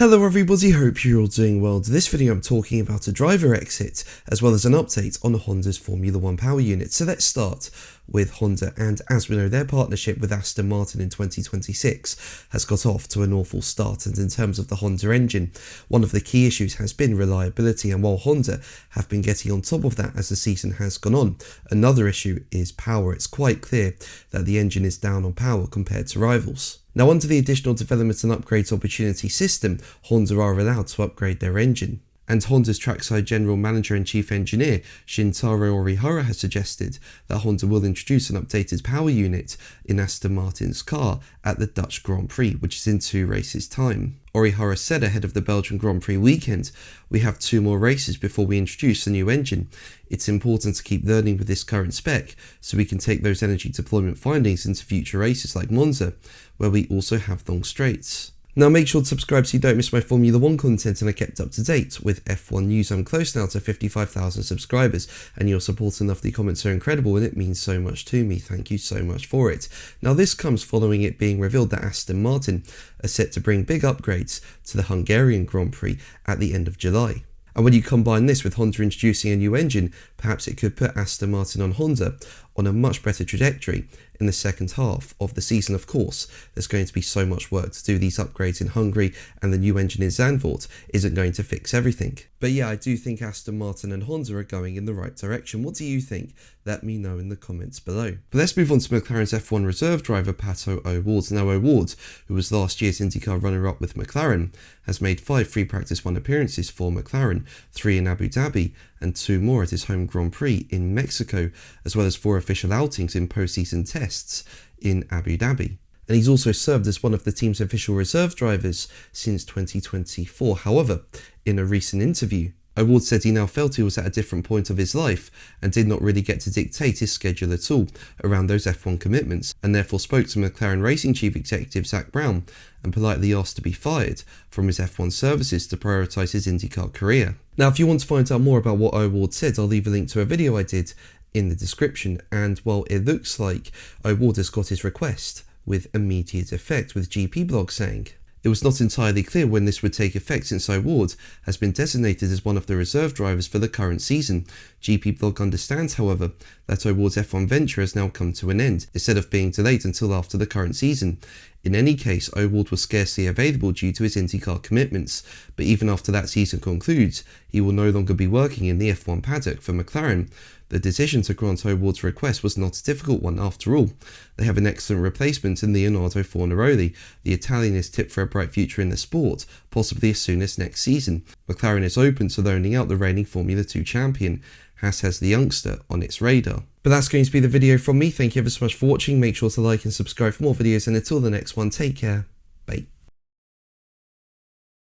Hello everybody, hope you're all doing well. In this video I'm talking about a driver exit as well as an update on Honda's Formula 1 power unit. So let's start with Honda, and as we know, their partnership with Aston Martin in 2026 has got off to an awful start. And in terms of the Honda engine, one of the key issues has been reliability, and while Honda have been getting on top of that as the season has gone on, another issue is power. It's quite clear that the engine is down on power compared to rivals. Now, under the additional development and upgrades opportunity system, Honda are allowed to upgrade their engine. And Honda's trackside general manager and chief engineer, Shintaro Orihara, has suggested that Honda will introduce an updated power unit in Aston Martin's car at the Dutch Grand Prix, which is in 2 races' time. Orihara said ahead of the Belgian Grand Prix weekend, "We have 2 more races before we introduce the new engine. It's important to keep learning with this current spec so we can take those energy deployment findings into future races like Monza, where we also have long straights." Now make sure to subscribe so you don't miss my Formula 1 content and are kept up to date with F1 news. I'm close now to 55,000 subscribers, and your support and lovely comments are incredible, and it means so much to me. Thank you so much for it. Now this comes following it being revealed that Aston Martin are set to bring big upgrades to the Hungarian Grand Prix at the end of July. And when you combine this with Honda introducing a new engine, perhaps it could put Aston Martin on Honda on a much better trajectory in the second half of the season. Of course, there's going to be so much work to do. These upgrades in Hungary and the new engine in Zandvoort isn't going to fix everything. But yeah, I do think Aston Martin and Honda are going in the right direction. What do you think? Let me know in the comments below. But let's move on to McLaren's F1 reserve driver Pato O'Ward. Now O'Ward, who was last year's IndyCar runner-up with McLaren, has made 5 free practice 1 appearances for McLaren, 3 in Abu Dhabi and 2 more at his home Grand Prix in Mexico, as well as 4 official outings in postseason tests in Abu Dhabi. And he's also served as one of the team's official reserve drivers since 2024. However, in a recent interview, O'Ward said he now felt he was at a different point of his life and did not really get to dictate his schedule at all around those F1 commitments, and therefore spoke to McLaren Racing Chief Executive Zak Brown and politely asked to be fired from his F1 services to prioritise his IndyCar career. Now, if you want to find out more about what O'Ward said, I'll leave a link to a video I did in the description. And well, it looks like O'Ward has got his request with immediate effect, with GP Blog saying, "It was not entirely clear when this would take effect since O'Ward has been designated as one of the reserve drivers for the current season. GP Blog understands, however, that O'Ward's F1 venture has now come to an end, instead of being delayed until after the current season. In any case, O'Ward was scarcely available due to his IndyCar commitments, but even after that season concludes, he will no longer be working in the F1 paddock for McLaren. The decision to grant O'Ward's request was not a difficult one after all. They have an excellent replacement in Leonardo Fornaroli. The Italian is tipped for a bright future in the sport, possibly as soon as next season. McLaren is open to loaning out the reigning Formula 2 champion. Haas has the youngster on its radar." But that's going to be the video from me. Thank you ever so much for watching. Make sure to like and subscribe for more videos, and until the next one, take care. Bye.